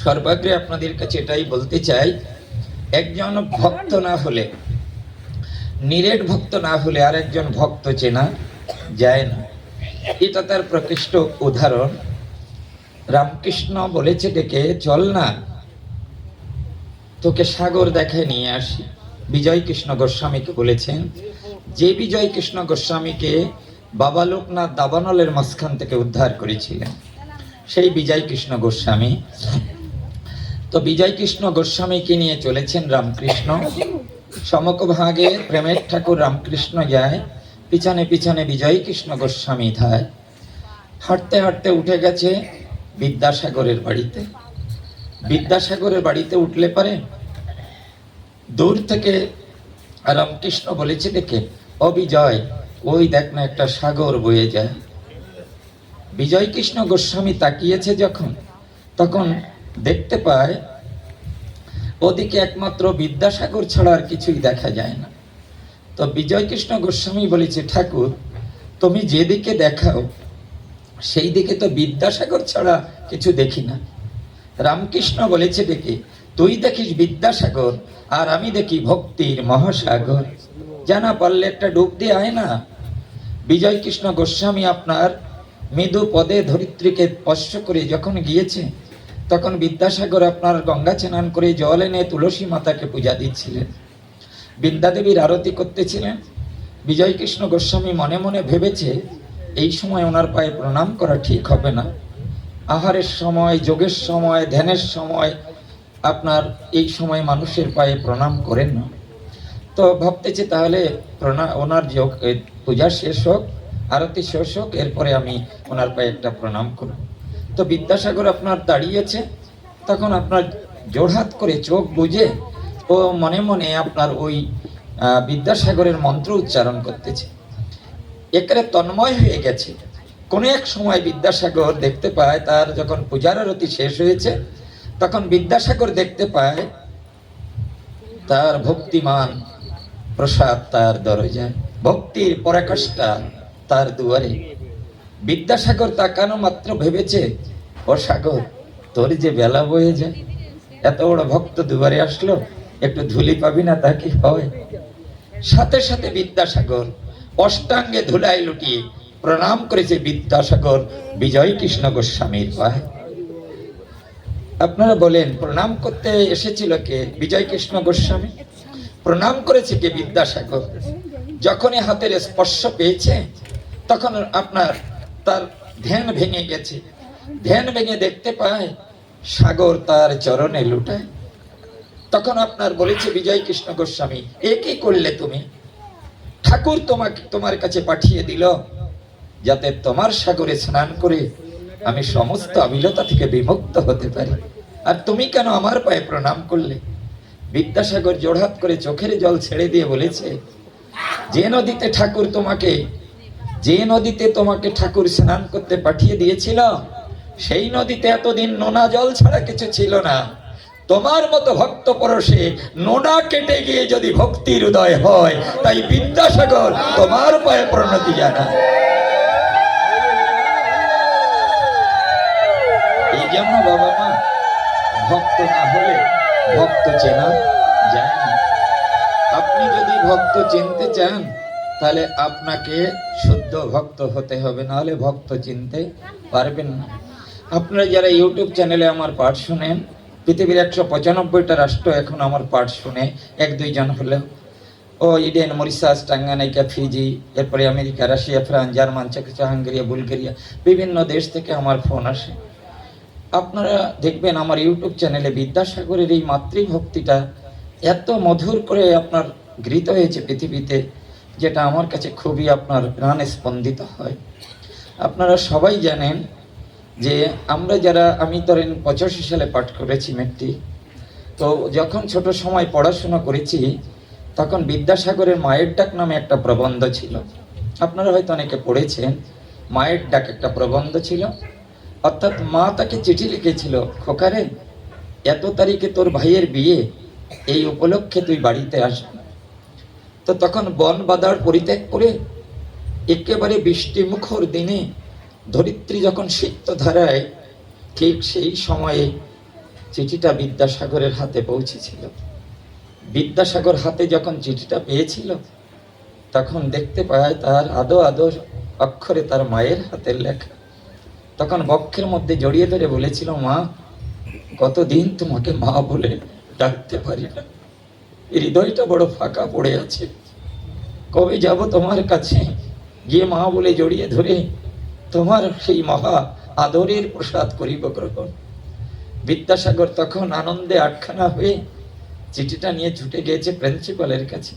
সর্বাগ্রে আপনাদের কাছে এটাই বলতে চাই, একজন ভক্ত না হলে, নিরেট ভক্ত না হলে আর একজন ভক্ত চেনা যায় না। এটা তার প্রকৃষ্ট উদাহরণ। রামকৃষ্ণ বলেছে ডেকে, চল না তোকে সাগর দেখায় নিয়ে আসি। বিজয় কৃষ্ণ গোস্বামীকে বলেছেন, যে বিজয় কৃষ্ণ গোস্বামীকে বাবা লোকনাথ দাবানলের মাঝখান থেকে উদ্ধার করেছিলেন, সেই বিজয় কৃষ্ণ গোস্বামী। তো বিজয় কৃষ্ণ গোস্বামীকে নিয়ে চলেছেন রামকৃষ্ণ। সমকভাগে প্রেমের ঠাকুর রামকৃষ্ণ যায়, পিছনে পিছনে বিজয় কৃষ্ণ গোস্বামী ধায়। হাঁটতে হাঁটতে উঠে গেছে বিদ্যাসাগরের বাড়িতে। বিদ্যাসাগরের বাড়িতে উঠলে পারে দূর থেকে রামকৃষ্ণ বলেছে দেখে, ও বিজয়, ওই দেখ না একটা সাগর বয়ে যায়। বিজয় কৃষ্ণ গোস্বামী তাকিয়েছে যখন, তখন দেখতে পায় ওদিকে একমাত্র বিদ্যাসাগর ছাড়া আর কিছুই দেখা যায় না। তো বিজয় কৃষ্ণ গোস্বামী বলেছে, ঠাকুর তুমি যেদিকে দেখাও সেই দিকে তো বিদ্যাসাগর ছাড়া কিছু দেখি না। রামকৃষ্ণ বলেছে দেখে, তুই দেখিস বিদ্যাসাগর আর আমি দেখি ভক্তির মহাসাগর, জানা পারলে একটা ডুব দিয়ে আয় না। বিজয় কৃষ্ণ গোস্বামী আপনার মৃদু পদে ধরিত্রীকে স্পর্শ করে যখন গিয়েছে, তখন বিদ্যাসাগর আপনার গঙ্গা স্নান করে জল এনে তুলসী মাতাকে পূজা দিচ্ছিলেন, বিদ্যাদেবীর আরতি করতেছিলেন। বিজয় কৃষ্ণ গোস্বামী মনে মনে ভেবেছে, এই সময় ওনার পায়ে প্রণাম করা ঠিক হবে না। আহারের সময়, যোগের সময়, ধ্যানের সময় আপনার এই সময় মানুষের পায়ে প্রণাম করেন না। তো ভাবতেছে তাহলে ওনার যোগ পূজা শেষ হোক, আরতি শেষ হোক, এরপরে আমি ওনার পায়ে একটা প্রণাম করব। তো বিদ্যাসাগর আপনার দাঁড়িয়েছে, তখন আপনার জোড়হাত করে চোখ বুজে ও মনে মনে আপনার ওই বিদ্যাসাগরের মন্ত্র উচ্চারণ করতেছে। একেবারে তন্ময় হয়ে গেছে। কোনো এক সময় বিদ্যাসাগর দেখতে পায়, তার যখন পূজার আরতি শেষ হয়েছে, তখন বিদ্যাসাগর দেখতে পায় তার ভক্তিমান প্রসাদ তার দরজায়, ভক্তির পরাকাষ্ঠা তার দুয়ারে। বিদ্যাসাগর তাকানো মাত্র ভেবেছে, ও সাগর, তোর যে বেলা বয়ে যায়, এত বড় ভক্ত দুয়ারে আসলো, একটু ধুলি পাবি না, তা কি হয়? সাথে সাথে বিদ্যাসাগর অষ্টাঙ্গে ধুলাই লুটিয়ে প্রণাম করেছে বিদ্যাসাগর বিজয় কৃষ্ণ গোস্বামীর পায়ে। আপনারা বলেন, প্রণাম করতে এসেছিল কে? বিজয় কৃষ্ণ গোস্বামী। প্রণাম করেছে কে? বিদ্যাসাগর। যখনই হাতের স্পর্শ পেয়েছে, তখন আপনার তার ধ্যান ভেঙে গেছে। ধ্যান ভেঙে দেখতে পায় সাগর তার চরণে লুটায়। তখন আপনার বলেছে বিজয় কৃষ্ণ গোস্বামী, এ কি করলে তুমি? ঠাকুর তোমার কাছে পাঠিয়ে দিল যাতে তোমার সাগরে স্নান করে আমি সমস্ত অবিলতা থেকে বিমুক্ত হতে পারি, আর তুমি কেন আমার পায়ে প্রণাম করলে? বিদ্যাসাগর জোড়হাত করে চোখের জল ছেড়ে দিয়ে বলেছে, যে নদীতে ঠাকুর স্নান করতে পাঠিয়ে দিয়েছিল, সেই নদীতে এতদিন নোনা জল ছাড়া কিছু ছিল না। তোমার মতো ভক্ত পরশে নোনা কেটে গিয়ে যদি ভক্তির উদয় হয়, তাই বিদ্যাসাগর তোমার পায়ে প্রণতি জানায়। এই জন্য বাবা মা, ভক্ত না হলে ভক্ত চেনা যায় না। আপনি যদি ভক্ত চিনতে চান, তাহলে আপনাকে শুদ্ধ ভক্ত হতে হবে, নাহলে ভক্ত চিনতে পারবেন না। আপনারা যারা ইউটিউব চ্যানেলে আমার পাঠ শুনেন, পৃথিবীর 195টা রাষ্ট্র এখন আমার পাঠ শুনে, 1-2 জন হলেও, ইডেন, মরিশাস, টাঙ্গানিকা, ফিজি, এরপরে America, Russia, France, German, Czechoslovakia, Hungary, Bulgaria, বিভিন্ন দেশ থেকে আমার ফোন আসে। আপনারা দেখবেন আমার ইউটিউব চ্যানেলে বিদ্যাসাগরের এই মাতৃভক্তিটা এত মধুর করে আপনার গৃহীত হয়েছে পৃথিবীতে, যেটা আমার কাছে খুবই আপনার প্রাণে স্পন্দিত হয়। আপনারা সবাই জানেন যে আমি ধরেন 85 সালে পাঠ করেছি মেট্রিক। তো যখন ছোট সময় পড়াশোনা করেছি, তখন বিদ্যাসাগরের মায়ের ডাক নামে একটা প্রবন্ধ ছিল। আপনারা হয়তো অনেকে পড়েছেন। মায়ের ডাক একটা প্রবন্ধ ছিল, অর্থাৎ মা তাকে চিঠি লিখেছিল, খোকারে, এত তারিখে তোর ভাইয়ের বিয়ে, এই উপলক্ষে তুই বাড়িতে আসবি। তো তখন বন বাদার পরিত্যাগ করে একেবারে বৃষ্টিমুখর দিনে ধরিত্রী যখন সিক্ত ধারায়, ঠিক সেই সময়ে চিঠিটা বিদ্যাসাগরের হাতে পৌঁছেছিল। বিদ্যাসাগর হাতে যখন চিঠিটা পেয়েছিল, তখন দেখতে পায় তার আদো আদো অক্ষরে তার মায়ের হাতের লেখা। তখন বক্ষের মধ্যে জড়িয়ে ধরে বলেছিল, মা, কতদিন তোমাকে মা বলে ডাকতে পারি না, হৃদয়টা বড় ফাঁকা পড়ে আছে, কবে যাব তোমার কাছে, গিয়ে মা বলে জড়িয়ে ধরে তোমার সেই মহা আদরের প্রসাদ করিব গ্রহণ। বিদ্যাসাগর তখন আনন্দে আটখানা হয়ে চিঠিটা নিয়ে ছুটে গিয়েছে প্রিন্সিপালের কাছে,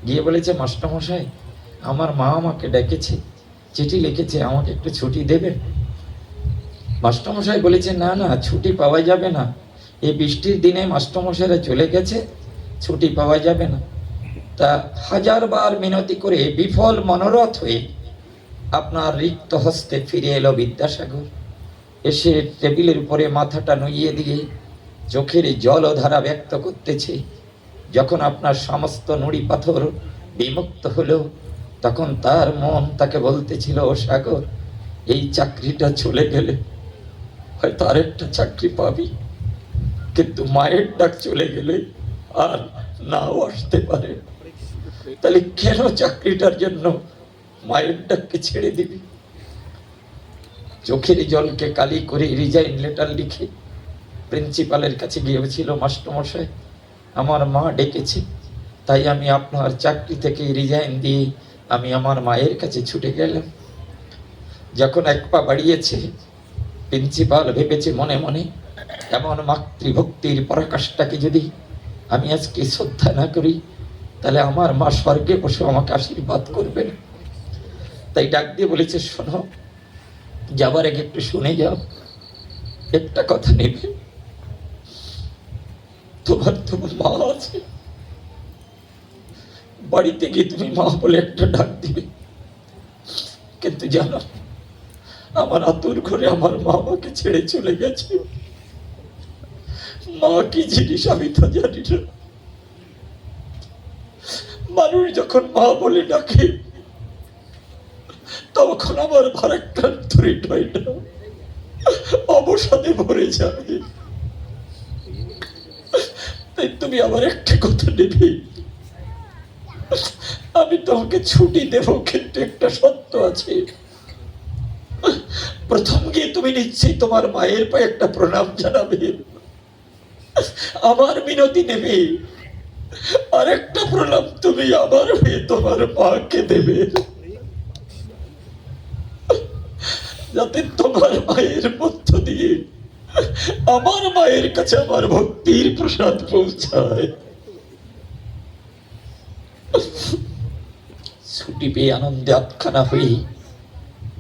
গিয়ে বলেছে, মাস্টারমশাই, আমার মা আমাকে ডেকেছে, চিঠি লিখেছে, আমাকে একটু ছুটি দেবেন? মাস্টারমশাই বলেছে, না না, ছুটি পাওয়া যাবে না, এই বৃষ্টির দিনে মাস্টারমশাইরা চলে গেছে, ছুটি পাওয়া যাবে না। তা হাজারবার মিনতি করে বিফল মনোরথ হয়ে আপনার রিক্ত হস্তে ফিরে এলো বিদ্যাসাগর। এসে টেবিলের উপরে মাথাটা নুইয়ে দিয়ে চোখের জলধারা ব্যক্ত করতেছে। যখন আপনার সমস্ত নুড়ি পাথর বিমুক্ত হলো, তখন তার মন তাকে বলতেছিল, ও সাগর, এই চাকরিটা চলে গেলে হয়তো আরেকটা চাকরি পাবি, কিন্তু মায়ের ডাক চলে গেলে আর নাও আসতে পারে, তাহলে কেন চাকরিটার জন্য মায়ের ডাককে ছেড়ে দিবি? চোখের জলকে কালি করে রিজাইন লেটার লিখে প্রিন্সিপালের কাছে গিয়েছিল, মাস্টারমশাই, আমার মা ডেকেছে, তাই আমি আপনার চাকরি থেকে রিজাইন দিয়ে আমি আমার মায়ের কাছে ছুটে গেলাম। যখন এক পা বাড়িয়েছে, প্রিন্সিপাল ভেবেছে মনে মনে, এমন মাতৃভক্তির পরাকাষ্ঠাকে যদি আমি আজকে শ্রদ্ধা না করি, তাহলে আমার মা স্বর্গে বসে আমাকে আশীর্বাদ করবেন। তাই ডাক দিয়ে বলেছে, শোনো, যাবার আগে একটু শুনে যাও, একটা কথা নেবে, তোমার তো মা আছে, বাড়িতে গিয়ে তুমি মা বলে একটা ডাক দিবে, কিন্তু জানো, আমার আতুর ঘরে আমার মা আমাকে ছেড়ে চলে গেছে। মা কি জিনিস আমি তো জানি না। মানুষ যখন মা বলে ডাকে, তখন আমার ভারাক্রান্ত হৃদয়টা অবসাদে ভরে যাবে। তাই তুমি আমার একটা কথা নেবে, আমি তোমাকে ছুটি দেব, কিন্তু একটা সত্য আছে। প্রথম গিয়ে তুমি নিশ্চয়ই তোমার মায়ের পায়ে একটা প্রণাম জানাবে, আমার মিনতি নেবে, আর একটা প্রণাম তুমি আমার হয়ে তোমার মাকে দেবে, যাতে তোমার মায়ের মধ্য দিয়ে আমার মায়ের কাছে আমার ভক্তির প্রসাদ পৌঁছায়। ছুটি পেয়ে আনন্দে আটখানা হয়ে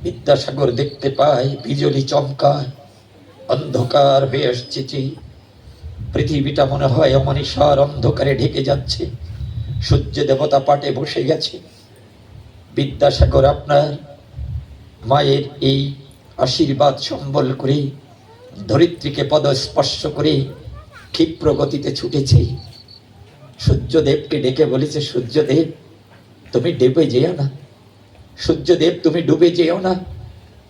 বিদ্যাসাগর দেখতে পায় বিজলি চমকায়, অন্ধকার হয়ে আসছে, পৃথিবীটা মনে হয় অমনিসার অন্ধকারে ঢেকে যাচ্ছে, সূর্য দেবতা পাটে বসে গেছে। বিদ্যাসাগর আপনার মায়ের এই আশীর্বাদ সম্বল করে ধরিত্রীকে পদ স্পর্শ করে ক্ষিপ্র গতিতে ছুটেছে। সূর্যদেবকে ডেকে বলেছে, সূর্যদেব, তুমি ডুবে যেও না, সূর্যদেব তুমি ডুবে যেও না,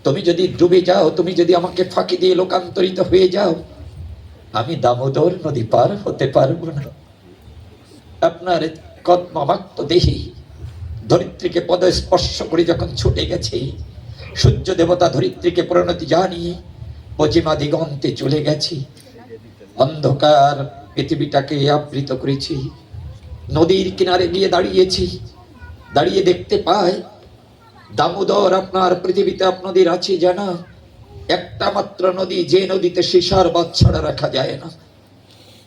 তুমি যদি ডুবে যাও, তুমি যদি আমাকে ফাঁকি দিয়ে লোকান্তরিত হয়ে যাও, আমি দামোদর নদী পার হতে পারবো না। আপনার কদ্মাক্ত দেহি ধরিত্রীকে পদ স্পর্শ করে যখন ছুটে গেছে, সূর্য দেবতা ধরিত্রীকে পরিণতি জানিয়ে পশ্চিমা দিগন্তে চলে গেছে। অন্ধকার পৃথিবীটাকে আবৃত করেছি। নদীর কিনারে গিয়ে দাঁড়িয়েছি, দাঁড়িয়ে দেখতে পায় দামোদর আপনার পৃথিবীতে আপনাদের আছে জানা একটা মাত্র নদী, যে নদীতে সীসার বাচ্চারা রাখা যায় না।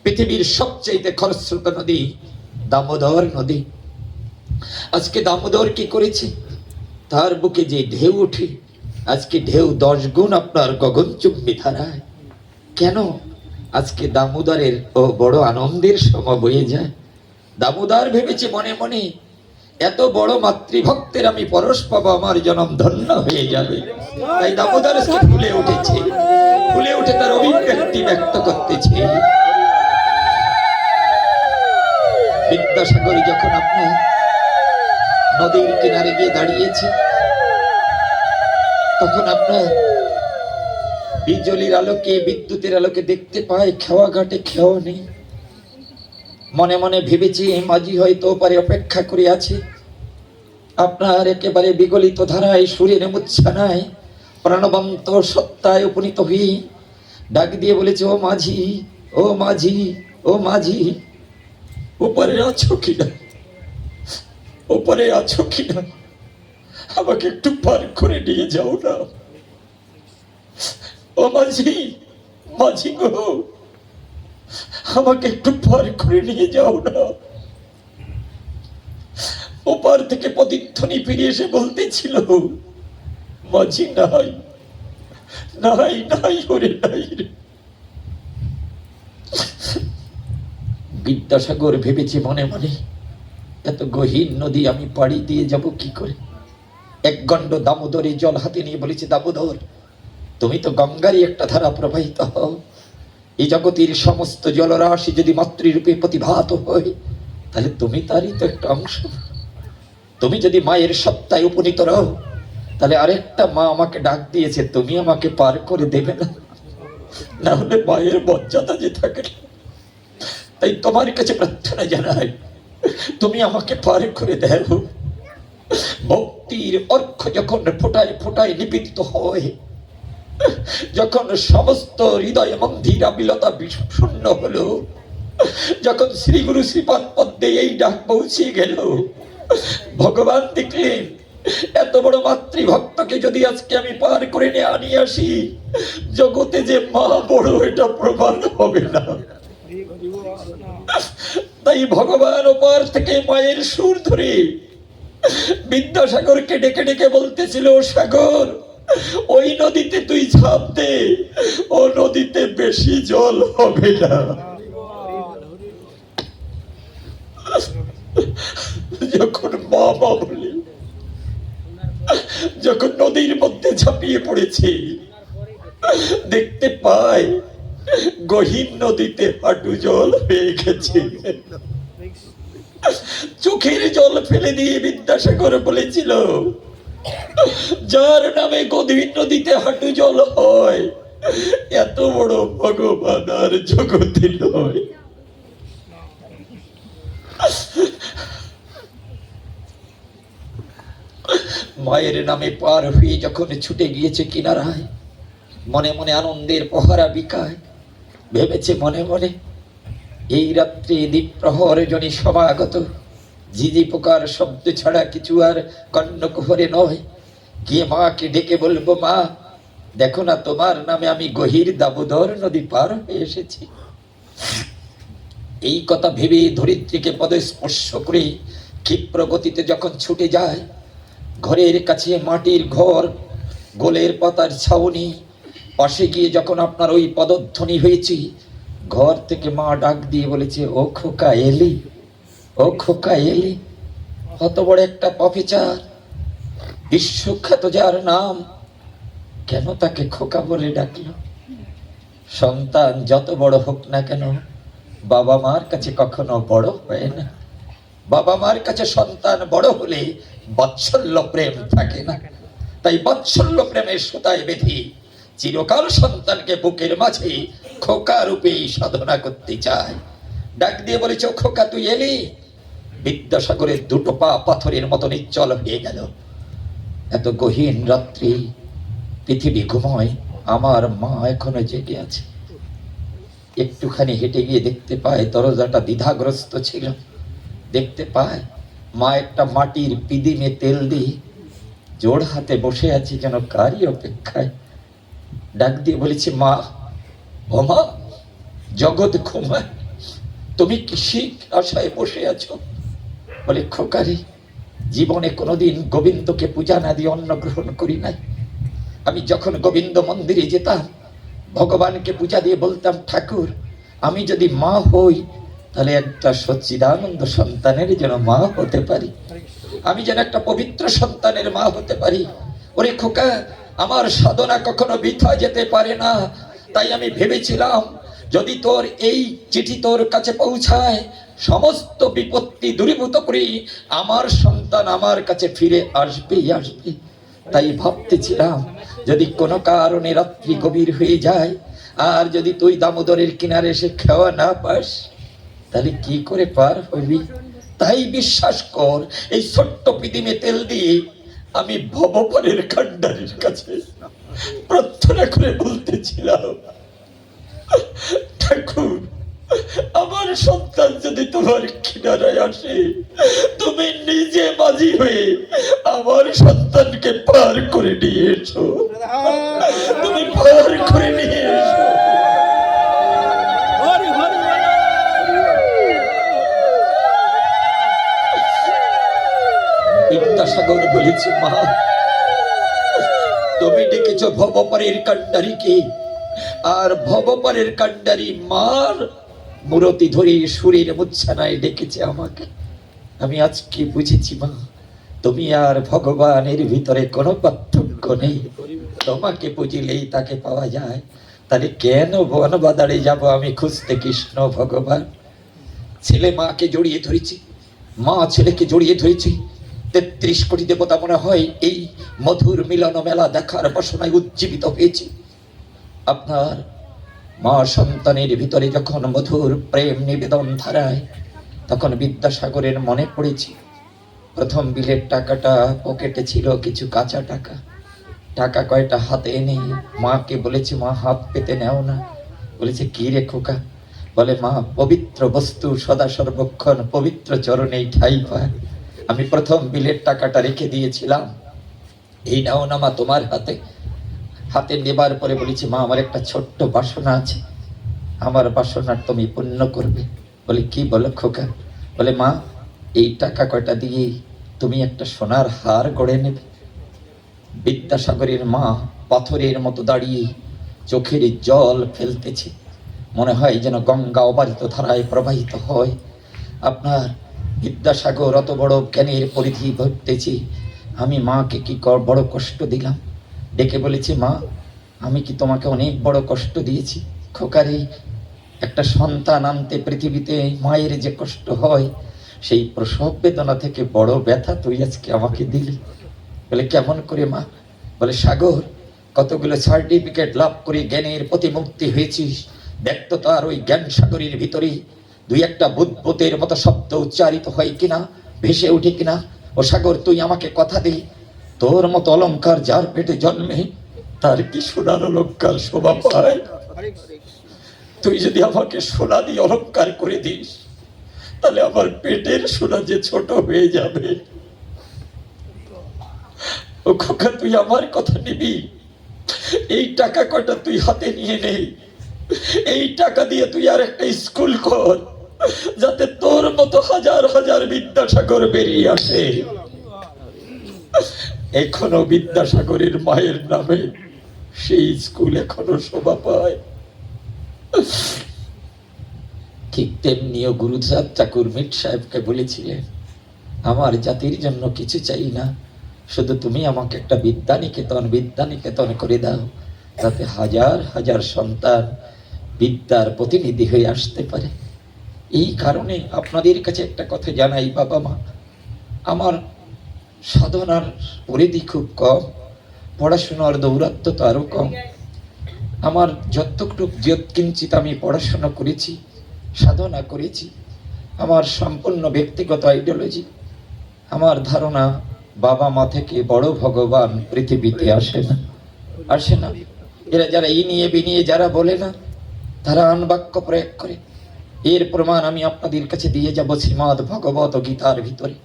পৃথিবীর সবচেয়ে খরস্রোত নদী দামোদর নদী। আজকে দামোদর কি করেছে, তার বুকে যে ঢেউ ওঠে, আজকে ঢেউ 10 গুণ আপনার গগনচুম্বী ধারায়। কেন? আজকে দামোদরের ও বড় আনন্দের সময় বয়ে যায়। দামোদর ভেবেছে মনে মনে, এত বড় মাতৃভক্তের আমি পরশ পাবো, আমার জনম ধন্য হয়ে যাবে। তাই দামোদর আজকে ফুলে উঠেছে, ফুলে উঠে তার অভিব্যক্তি ব্যক্ত করতেছে। বিদ্যাসাগর যখন আপনার নদীর কিনারে গিয়ে দাঁড়িয়েছে, তখন আপনার বিজলির আলোকে, বিদ্যুতের আলোকে দেখতে পায় খেওয়া ঘাটে খেও নেই। মনে মনে ভেবেছি মাঝি হয়তো পারে অপেক্ষা করে আছে আপনার একেবারে বিগলিত ধারায় সুরের মুচ্ছানায় প্রাণবন্ত সত্তায় উপনীত হয়ে ডাক দিয়ে বলেছে, ও মাঝি, ও মাঝি, ও মাঝি, ওপারে আছো কিনা, ওপারে আছো কিনা, আমাকে একটু পার করে নিয়ে যাও না। ও মাঝি, মাঝি গো, আমাকে একটু পার করে নিয়ে যাও না। ওপার থেকে প্রতিধ্বনি ফিরে এসে বলতেছিল, মাঝি নাই, নাই, নাই, ওরে নাই। বিদ্যাসাগর ভেবেছে মনে মনে, এত গহীন নদী আমি পাড়ি দিয়ে যাব কি করে। এক গণ্ড দামোদরে জল হাতে নিয়ে বলেছে, দামোদর, তুমি তো গঙ্গারই একটা ধারা প্রবাহিত হও। এই জগতের সমস্ত জলরাশি যদি মাতৃরূপে প্রতিভাত হয়, তাহলে তুমি তারই তো একটা অংশ। তুমি যদি মায়ের সত্তায় উপনীত রও, তাহলে আরেকটা মা আমাকে ডাক দিয়েছে, তুমি আমাকে পার করে দেবে না, না হলে মায়ের মর্যাদা যে থাকে। তাই তোমার কাছে প্রার্থনা জানাই, তুমি আমাকে পার করে দাও। ভক্তির অর্ঘ যখন ফোটায় ফোটায় নিপীড়িত হয়, যখন সমস্ত হৃদয় মন্দির আবিলতা শূন্য হলো, যখন শ্রী গুরু শ্রীপাদ পদ্মে এই ডাক পৌঁছে গেল, ভগবান দেখলেন এত বড় মাতৃভক্তকে যদি আজকে আমি পার করে নিয়ে আসি, জগতে যে মা বড় এটা প্রমাণ হবে না। তাই ভগবান ওপার থেকে মায়ের সুর ধরে বিদ্যাসাগরকে ডেকে ডেকে বলতেছিল, সাগর, ওই নদীতে তুই ঝাঁপ দে, ও নদীতে বেশি জল হবে না। যখন মা মা বলে, যখন নদীর মধ্যে ঝাঁপিয়ে পড়েছে, দেখতে পায় গহীন নদীতে হাঁটু জল হয়ে গেছে। চোখের জল ফেলে দিয়ে বিদ্যাসাগর বলেছিল, যার নামে গভীর নদীতে হাঁটু জল হয়, এত বড় ভগবান আর জগতে নয়। মায়ের নামে পার হয়ে যখন ছুটে গিয়েছে কিনারায়, মনে মনে আনন্দের পহারা বিকায়। ভেবেছে মনে মনে, এই রাত্রে দ্বীপ্রহর জনি সমাগত, ঝিঝি পোকার শব্দ ছাড়া কিছু আর কর্ণকুহরে নয়। গিয়ে মাকে ডেকে বলবো, মা দেখো না, তোমার নামে আমি গহীর দামোদর নদী পার হয়ে এসেছি। এই কথা ভেবে ধরিত্রীকে পদস্পর্শ করে ক্ষিপ্র গতিতে যখন ছুটে যায়, ঘরের কাছে মাটির ঘর, গোলের পাতার ছাউনি, পাশে গিয়ে যখন আপনার ওই পদধ্বনি হয়েছে, ঘর থেকে মা ডাক দিয়ে বলেছে, ও খোকা এলি, ও খোকা এলি। কত বড় একটা প্রফেসর, বিশ্বখ্যাত যার নাম, কেন তাকে খোকা বলে ডাকলো? সন্তান যত বড় হোক না কেন, বাবা মার কাছে কখনো বড় হয় না। বাবা মার কাছে সন্তান বড় হলে বাৎসল্য প্রেম থাকে না। তাই বাৎসল্য প্রেমের সুতায় বেঁধে চিরকাল সন্তানকে বুকের মাঝে খোকা রূপেই সাধনা করতে চায়। ডাক দিয়ে বলেছ, খোকা তুই এলি। বিদ্যাসাগরের দুটো পা পাথরের মতো নিশ্চল হয়ে গেল। এত গহীন রাত্রি, পৃথিবী ঘুমোয়, আমার মা এখনো জেগে আছে। একটুখানি হেঁটে গিয়ে দেখতে পায় দরজাটা দ্বিধাগ্রস্ত ছিল। দেখতে পায় মা একটা মাটির পিদিমে তেল দিয়ে জোড় হাতে বসে আছে, যেন কারই অপেক্ষায়। ডাক দিয়ে বলেছে, মা, ও মা, জগৎ ঘুমায়, তুমি কিসের আশায় বসে আছো? বলে, খোকারি, জীবনে কোনোদিন গোবিন্দকে পূজা না দিয়ে অন্ন গ্রহণ করি নাই। আমি যখন গোবিন্দ মন্দিরে যেতাম, ভগবানকে পূজা দিয়ে বলতাম, ঠাকুর, আমি যদি মা হই, তাহলে একটা সচ্চিদানন্দ সন্তানের যেন মা হতে পারি, আমি যেন একটা পবিত্র সন্তানের মা হতে পারি। ওরে খোকা, আমার সাধনা কখনো বৃথা যেতে পারে না। তাই আমি ভেবেছিলাম, যদি তোর এই চিঠি তোর কাছে পৌঁছায়, সমস্ত বিপত্তি দূরীভূত করে আমার সন্তান আমার কাছে ফিরে আসবেই আসবে। তাই ভাবতেছিলাম যদি কোনো কারণে রাত্রি গভীর হয়ে যায় আর যদি তুই দামোদরের কিনারে এসে খাওয়া না পাস তাহলে কি করে পার হবি। তাই বিশ্বাস কর এই ছোট্ট পিদিমে তেল দিয়ে আমি ভবপারের কান্ডারির কাছে প্রার্থনা করে বলতেছিলাম, ঠাকুর আমার সন্তান যদি তোমার কিনারায় আসে তুমি নিজে মাঝি হয়ে আমার সন্তানকে পার করে নিয়ে এসো, তুমি পার করে নিয়ে এসো। বিদ্যাসাগর বলেছে, মা তুমি ডেকেছ ভবপারের কান্ডারিকে, আর ভবপারের কান্ডারি মার মূরতি ধরে সুরের মুচ্ছানায় ডেকেছে আমাকে। আমি আজকে বুঝেছি মা, তুমি আর ভগবানের ভিতরে কোনো পার্থক্য নেই, তোমাকে বুঝিলেই তাকে পাওয়া যায়। তাহলে কেন বন বাদারে যাব আমি খুঁজতে কৃষ্ণ ভগবান। ছেলে মাকে জড়িয়ে ধরেছি, মা ছেলেকে জড়িয়ে ধরেছি। ৩৩ কোটি দেবতা মনে হয় এই মধুর মিলন মেলা দেখার বাসনায় উজ্জীবিত হয়েছি। আপনার মা সন্তানের ভিতরে যখন মধুর প্রেম নিবেদন ধারায় তখন বিদ্যাসাগরের মনে পড়েছি প্রথম বিলের টাকাটা পকেটে ছিল কিছু কাঁচা টাকা। টাকা কয়টা হাতে এনে মাকে বলেছি, মা হাত পেতে নেও না। বলেছে, কি রে খোকা? বলে, মা পবিত্র বস্তু সদা সর্বক্ষণ পবিত্র চরণেই ঠাঁই পায়। আমি প্রথম বিলের টাকাটা রেখে দিয়েছিলাম, এই নাও না মা তোমার হাতে। হাতে নেবার পরে বলেছি, মা আমার একটা ছোট্ট বাসনা আছে, আমার বাসনার তুমি পূর্ণ করবে। বলে, কি বলো খোকা? বলে, মা এই টাকা কয়টা দিয়ে তুমি একটা সোনার হার গড়ে নেবে। বিদ্যাসাগরের মা পাথরের মতো দাঁড়িয়ে চোখের জল ফেলতেছে, মনে হয় যেন গঙ্গা অবারিত ধারায় প্রবাহিত হয়। আপনার বিদ্যাসাগর অত বড় জ্ঞানের পরিধি ভরতেছি, আমি মাকে কি বড় কষ্ট দিলাম। ডেকে বলেছি, মা আমি কি তোমাকে অনেক বড় কষ্ট দিয়েছি? খোকারে একটা সন্তান আনতে পৃথিবীতে মায়ের যে কষ্ট হয় সেই প্রসব বেদনা থেকে বড় ব্যথা তুই আজকে আমাকে দিলি। বলে, কেমন করে মা? বলে, সাগর কতগুলো সার্টিফিকেট লাভ করে জ্ঞানের প্রতিমুক্তি হয়েছিস, দেখতো তো আর ওই জ্ঞান সাগরের ভিতরে দুই একটা বুদ্বুতের মতো শব্দ উচ্চারিত হয় কিনা, ভেসে উঠে কিনা। ও সাগর তুই আমাকে কথা দিই, তোর মতো অলংকার যার পেটে জন্মে তার কি সোনার অলংকার শোভা পায়। তুই যদি আমাকে সোনা দিয়ে অলংকার করে দিস তাহলে আমার পেটের সোনা যে ছোট হয়ে যাবে। ও খোকা তুই আমার কথা নিবি, এই টাকা কয়টা তুই হাতে নিয়ে নে, এই টাকা দিয়ে তুই আর একটা স্কুল কর যাতে তোর মতো হাজার হাজার বিদ্যাসাগর বেরিয়ে আসে। এখনো বিদ্যাসাগরের মায়ের নামে সেই স্কুল এখনো শোভা পায়। ঠিক তেমনিও গুরুচাঁদ ঠাকুর মিট সাহেবকে বলেছিলেন, আমার জাতির জন্য কিছু চাই না, শুধু তুমি আমাকে একটা বিদ্যানিকেতন করে দাও, যাতে হাজার হাজার সন্তান বিদ্যার প্রতিনিধি হয়ে আসতে পারে। এই কারণে আপনাদের কাছে একটা কথা জানাই, বাবা মা, আমার সাধনার পরিধি খুব কম, পড়াশোনার দৌরাত্ম তো আরো কম। আমার যৎকিঞ্চিত আমি পড়াশোনা করেছি, সাধনা করেছি, আমার সম্পূর্ণ ব্যক্তিগত আইডিওলজি। আমার ধারণা বাবা মা থেকে বড় ভগবান পৃথিবীতে আসে না। এরা যারা এই নিয়ে বিনিয়ে যারা বলে না, তারা আনবাক্য প্রয়োগ করে। এর প্রমাণ আমি আপনাদের কাছে দিয়ে যাব শ্রীমদ্ ভগবত গীতার ভিতরে।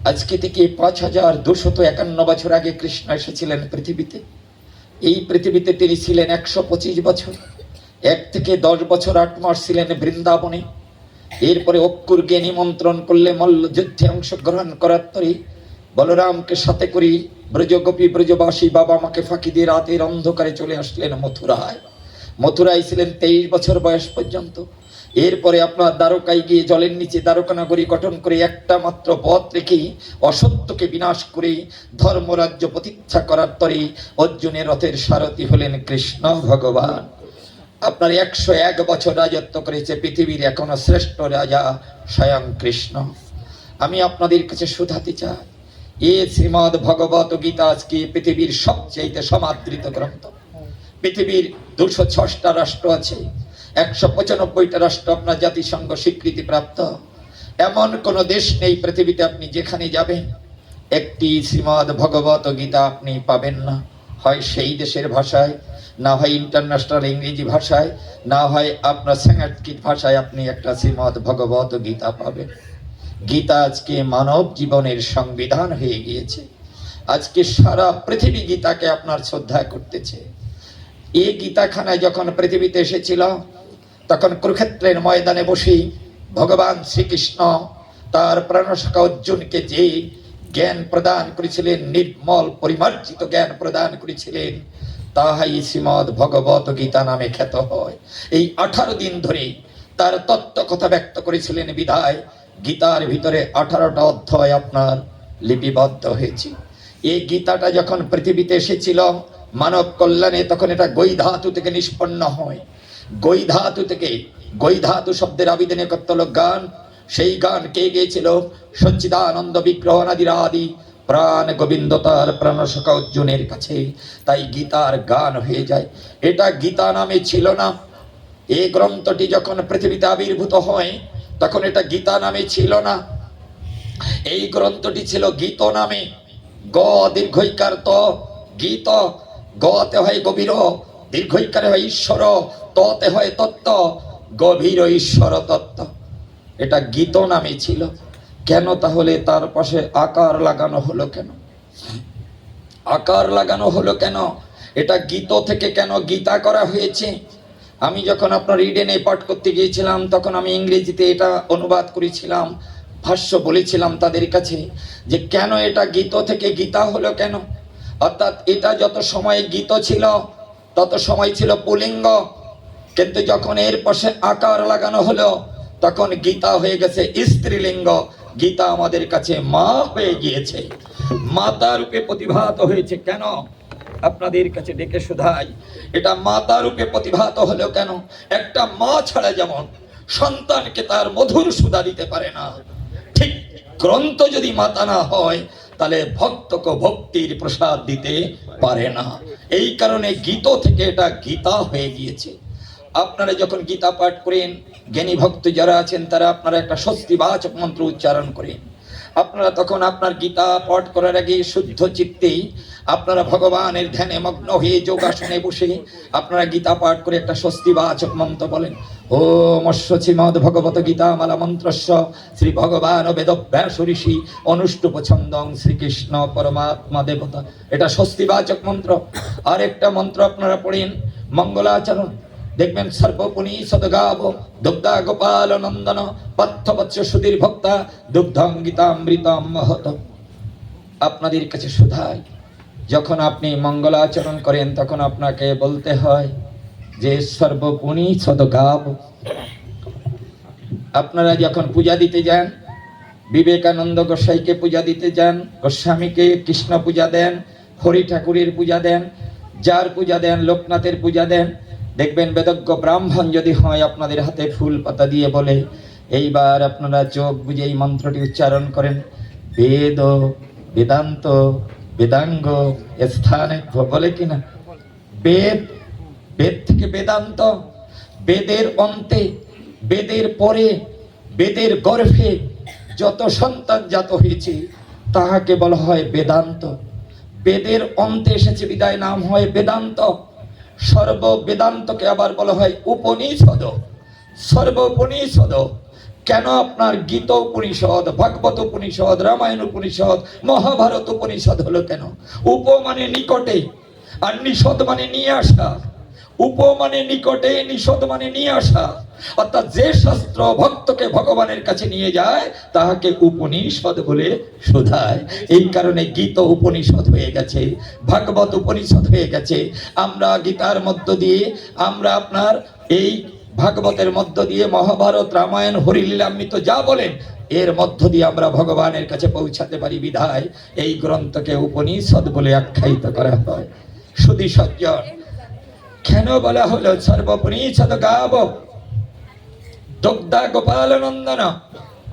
আজকে থেকে 5251 বছর আগে কৃষ্ণ এসেছিলেন পৃথিবীতে। এই পৃথিবীতে তিনি ছিলেন 125 বছর। 1 থেকে 10 বছর 8 মাস ছিলেন বৃন্দাবনে। এরপরে অক্কুরকে নিমন্ত্রণ করলে মল্ল যুদ্ধে অংশগ্রহণ করার তরে বলরামকে সাথে করি ব্রজগোপী ব্রজবাসী বাবা মাকে ফাঁকি দিয়ে রাতের অন্ধকারে চলে আসলেন মথুরায় ছিলেন 23 বছর বয়স পর্যন্ত। এরপরে আপনার দ্বারকায় গিয়ে জলের নিচে দ্বারকা নগরী গঠন করে একটা মাত্র পথ রেখেই অসত্যকে বিনাশ করে ধর্মরাজ্য প্রতিষ্ঠা করার তরে অর্জুনের রথের সারথি হলেন কৃষ্ণ ভগবান। আপনার 101 বছর রাজত্ব করেছে পৃথিবীর এখনো শ্রেষ্ঠ রাজা স্বয়ং কৃষ্ণ। আমি আপনাদের কাছে শুধাতে চাই, এ শ্রীমদ ভগবত গীতা আজকে পৃথিবীর সবচেয়ে সমাদৃত গ্রন্থ। পৃথিবীর 206টা রাষ্ট্র আছে, 195টা রাষ্ট্র আপনার জাতিসংঘ স্বীকৃতি প্রাপ্ত। এমন কোন দেশ নেই পৃথিবীতে আপনি যেখানে যাবেন একটি শ্রীমদ ভগবত গীতা আপনি পাবেন না। হয় সেই দেশের ভাষায়, না হয় ইন্টারন্যাশনাল ইংরেজি ভাষায়, না হয় আপনার সাংস্কৃতিক ভাষায় আপনি একটা শ্রীমদ ভগবত গীতা পাবেন। গীতা আজকে মানব জীবনের সংবিধান হয়ে গিয়েছে। আজকে সারা পৃথিবী গীতাকে আপনার শ্রদ্ধা করতেছে। এই গীতাখানায় যখন পৃথিবীতে এসেছিল তখন কুরুক্ষেত্রের ময়দানে বসে ভগবান শ্রীকৃষ্ণ তার প্রাণসখা অর্জুনকে যে জ্ঞান প্রদান করেছিলেন, নির্মল পরিমার্জিত জ্ঞান প্রদান করেছিলেন, তাহাই শ্রীমদ ভগবত গীতা নামে খ্যাত হয়। এই 18 দিন ধরে তার তত্ত্ব কথা ব্যক্ত করেছিলেন বিধায় গীতার ভিতরে 18টা অধ্যায় আপনার লিপিবদ্ধ হয়েছে। এই গীতাটা যখন পৃথিবীতে এসেছিল মানব কল্যাণে, তখন এটা গৈ ধাতু থেকে নিষ্পন্ন হয়। গৈ ধাতু থেকে, গৈ ধাতু শব্দের আবিধানিক অর্থ হলো গান। সেই গান কে গেয়েছিল? সচ্চিদানন্দ বিগ্রহ আদি প্রাণ গোবিন্দ তার প্রাণসখা অর্জুনের কাছে। তাই গীতার গান হয়ে যায়। এটা গীতা নামে ছিল না। এই গ্রন্থটি যখন পৃথিবীতে আবির্ভূত হয় তখন এটা গীতা নামে ছিল না। এই গ্রন্থটি ছিল গীত নামে। গ দীর্ঘইকার ত, গীত। গতে হয় গভীর, দীর্ঘইকারে হয় ঈশ্বর, ততে হয় তত্ত্ব, গভীর ঈশ্বর তত্ত্ব। এটা গীত নামে ছিল। কেন তাহলে তার পাশে আকার লাগানো হলো কেন? আকার লাগানো হলো কেন? এটা গীত থেকে কেন গীতা করা হয়েছে? আমি যখন আপনার ইডেনে পাঠ করতে গিয়েছিলাম তখন আমি ইংরেজিতে এটা অনুবাদ করেছিলাম, ভাষ্য বলেছিলাম তাদের কাছে যে কেন এটা গীত থেকে গীতা হলো কেন। অর্থাৎ এটা যত সময় গীত ছিল তত সময় ছিল পুলিঙ্গ, কিন্তু যখন এর পাশে আকার লাগানো হলো তখন গীতা হয়ে গেছে স্ত্রীলিঙ্গ। গীতা আমাদের কাছে মা হয়ে গিয়েছে, মাতা রূপে প্রতিভাত হয়েছে। কেন? আপনাদের কাছে ডেকে শুধাই, এটা মাতা রূপে প্রতিভাত হলো কেন? একটা মা ছাড়া যেমন সন্তানকে তার মধুর সুধা দিতে পারে না, ঠিক গ্রন্থ যদি মাতা না হয় তাহলে ভক্তকে ভক্তির প্রসাদ দিতে পারে না। এই কারণে গীত থেকে এটা গীতা হয়ে গিয়েছে। আপনারা যখন গীতা পাঠ করেন, জ্ঞানী ভক্ত যারা আছেন তারা আপনারা একটা স্বস্তিবাচক মন্ত্র উচ্চারণ করেন। আপনারা তখন আপনার গীতা পাঠ করার আগে শুদ্ধ চিত্তেই আপনারা ভগবানের ধ্যানে মগ্ন হয়ে যোগাসনে বসে আপনারা গীতা পাঠ করে একটা স্বস্তিবাচক মন্ত্র বলেন। ওম শ্রীমদ ভগবত গীতা মালা মন্ত্রস্য শ্রী ভগবান বেদব্যাস ঋষি অনুষ্টুপ ছন্দং শ্রীকৃষ্ণ পরমাত্মা দেবতা। এটা স্বস্তিবাচক মন্ত্র। আর একটা মন্ত্র আপনারা পড়েন মঙ্গলাচরণ, দেখবেন সর্বপুনি সদগাব দুগ্ধা গোপাল নন্দন পার্থবৎস সুধীর ভক্তা দুগ্ধং গীতামৃতম মহত। আপনাদের কাছে শুধাই, যখন আপনি মঙ্গলাচরণ করেন তখন আপনাকে বলতে হয় যে সর্বপুনি সদগাব। আপনারা যখন পূজা দিতে যান, বিবেকানন্দ গোসাইকে পূজা দিতে যান, গোস্বামীকে কৃষ্ণ পূজা দেন, হরি ঠাকুরের পূজা দেন, যার পূজা দেন, লোকনাথের পূজা দেন, দেখবেন বেদজ্ঞ ব্রাহ্মণ যদি হয় আপনাদের হাতে ফুল পাতা দিয়ে বলে এইবার আপনারা চোখ বুঝে এই মন্ত্রটি উচ্চারণ করেন। বেদ বেদান্ত বেদাঙ্গ স্থানে বলে কিনা? বেদ, বেদ থেকে বেদান্ত, বেদের অন্তে, বেদের পরে, বেদের গর্ভে যত সন্তান জাত হয়েছে তাহাকে বলা হয় বেদান্ত। বেদের অন্তে এসেছে বিদায় নাম হয় বেদান্ত। সর্ব বেদান্তকে আবার বলা হয় উপনিষদ। সর্বোপনিষদ কেন? আপনার গীত উপনিষদ, ভাগবত উপনিষদ, রামায়ণ উপনিষদ, মহাভারত উপনিষদ হলো কেন? উপ মানে নিকটে, আর নিষদ মানে নিয়ে আসা। উপ মানে নিকটে, নিষদ মানে নিয়ে আসা। অর্থাৎ যে শাস্ত্র ভক্তকে ভগবানের কাছে নিয়ে যায় তাহাকে উপনিষদ বলে শোধায়। এই কারণে গীত উপনিষদ হয়ে গেছে, ভাগবত উপনিষদ হয়ে গেছে। আমরা গীতার মধ্য দিয়ে, আমরা আপনার এই ভাগবতের মধ্য দিয়ে মহাভারত, রামায়ণ, হরিলীলামৃত যা বলেন এর মধ্য দিয়ে আমরা ভগবানের কাছে পৌঁছাতে পারি বিধায় এই গ্রন্থকে উপনিষদ বলে আখ্যায়িত করা হয়। সুধী সজ্জন, কেন বলা হলো সর্বপনিষদ গাব দুগ্ধা গোপাল নন্দন?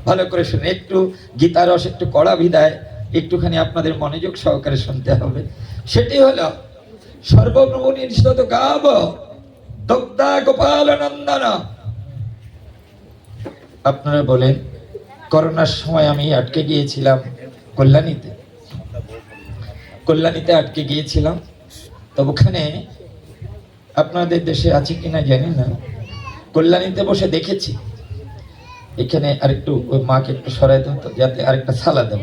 ভালো করে শুনে, একটু গীতারস একটু কড়া বিদায় একটুখানি আপনাদের মনোযোগ সহকারে শুনতে হবে। সেটি হলো সর্বপ্রভুনিষ্ঠত গাব দগ্ধা গোপাল নন্দন। আপনারা বলেন, করোনার সময় আমি আটকে গিয়েছিলাম কল্যাণীতে আটকে গিয়েছিলাম। তো ওখানে আপনাদের দেশে আছে কিনা জানি না, কল্যাণীতে বসে দেখেছি, এখানে আরেকটু ওই মাকে একটু সরাই দাও তো, যাতে আরেকটা থালা দাও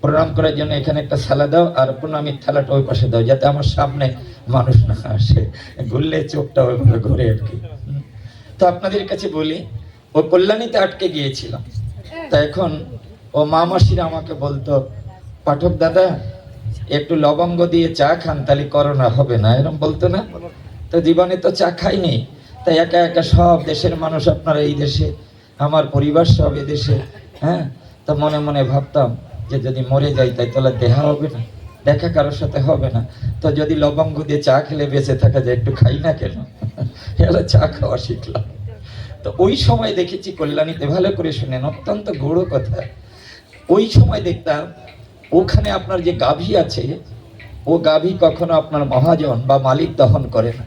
প্রণাম করার জন্য, এখানে একটা থালা দাও, আর প্রণামীর থালাটা ওই পাশে দাও, যাতে আমার সামনে মানুষ না আসে, ঘুরলে চোখটা ওইভাবে ঘুরে আর কি। তো আপনাদের কাছে বলি, ও কল্যাণীতে আটকে গিয়েছিলাম। তা এখন ও মা মাসিরা আমাকে বলতো, পাঠক দাদা একটু লবঙ্গ দিয়ে চা খান, তাহলে করোনা হবে না, এরকম বলতো না? তো জীবনে তো চা খাইনি, তাই একা একা সব দেশের মানুষ, আপনারা এই দেশে, আমার পরিবার সব এদেশে, হ্যাঁ, তো মনে মনে ভাবতাম যে যদি মরে যাই তাই তাহলে দেখা হবে না, দেখা কারোর সাথে হবে না, তো যদি লবঙ্গ দিয়ে চা খেলে বেঁচে থাকা যায়, একটু খাই না কেন? এলা চা খাওয়া শিখলাম। তো ওই সময় দেখেছি কল্যাণীতে, ভালো করে শুনেন, অত্যন্ত গৌড় কথা। ওই সময় দেখতাম ওখানে আপনার যে গাভী আছে, ও গাভী কখনো আপনার মহাজন বা মালিক দহন করে না।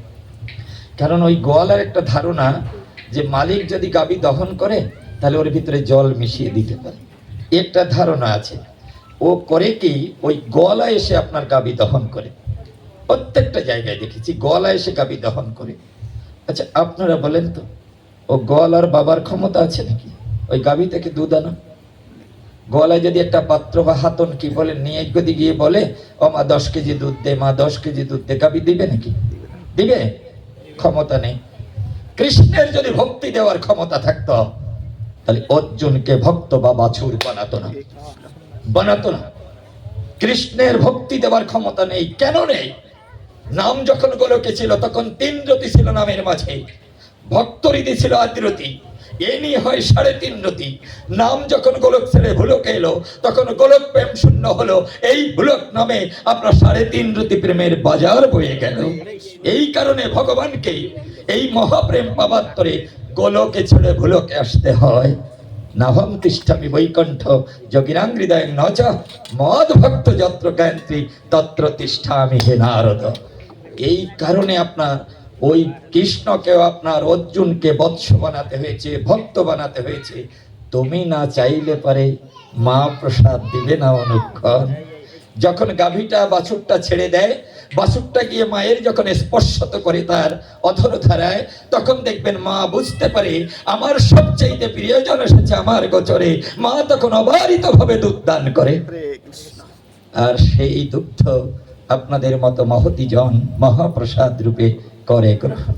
কারণ ওই গোয়ালার একটা ধারণা যে মালিক যদি গাভী দহন করে তাহলে ওর ভিতরে জল মিশিয়ে দিতে পারে, একটা ধারণা আছে। ও করে কি, ওই গোয়ালা এসে আপনার গাভী দহন করে, প্রত্যেকটা জায়গায় দেখেছি গোয়ালা এসে গাভী দহন করে। আচ্ছা আপনারা বলেন তো, ও গোয়ালার বাবার ক্ষমতা আছে নাকি ওই গাভী থেকে দুধ আনা? গোয়ালায় যদি একটা পাত্র বা হাতন কি বলে নিয়ে যদি গিয়ে বলে, ও মা 10 কেজি দুধ দে, মা 10 কেজি দুধ দে, গাভী দিবে নাকি? দিবে? ক্ষমতা নেই। কৃষ্ণের যদি ভক্তি দেওয়ার ক্ষমতা থাকতো তাহলে অর্জুনকে ভক্ত বা বাছুর বানাতো না। কৃষ্ণের ভক্তি দেওয়ার ক্ষমতা নেই। কেন নেই? নাম যখন গোলকে ছিল তখন 3 রতি ছিল নামের মাঝে, ভক্তরীতি ছিল আদ্রতি, এ নিয়ে হয় 3.5 রতি। নাম যখন গোলক ছেড়ে ভুলকে এলো তখন গোলক প্রেম শূন্য হলো, এই ভুলক নামে আপনার 3.5 রতি প্রেমের বাজার বয়ে গেল। এই কারণে ভগবানকে এই মহাপ্রেম পাবাত্তরে গোলকে ছেড়ে ভুলকে আসতে হয়। নাহম তিষ্ঠামি বৈকুণ্ঠ যোগিনাং হৃদয় নচ মদ ভক্ত যত্র গায়ন্ত্রী তত্র তিষ্ঠামি হে নারদ। এই কারণে আপনার ওই কৃষ্ণকেও আপনার অর্জুনকে বৎস বানাতে হয়েছে, ভক্ত বানাতে হয়েছে। তুমি না চাইলে পারে মা প্রসাদ দিবে না অনুক্ষণ। যখন গাভীটা বাছুরটা ছেড়ে দেয়, বাছুরটা গিয়ে মায়ের যখন স্পর্শত করে তার অধর ধারায়, তখন দেখবেন মা বুঝতে পারে আমার সবচেয়ে প্রিয়জন এসেছে আমার গোচরে। মা তখন অবারিত ভাবে দুধ দান করে, আর সেই দুগ্ধ আপনাদের মতো মহতি জন মহাপ্রসাদ রূপে করে গ্রহণ।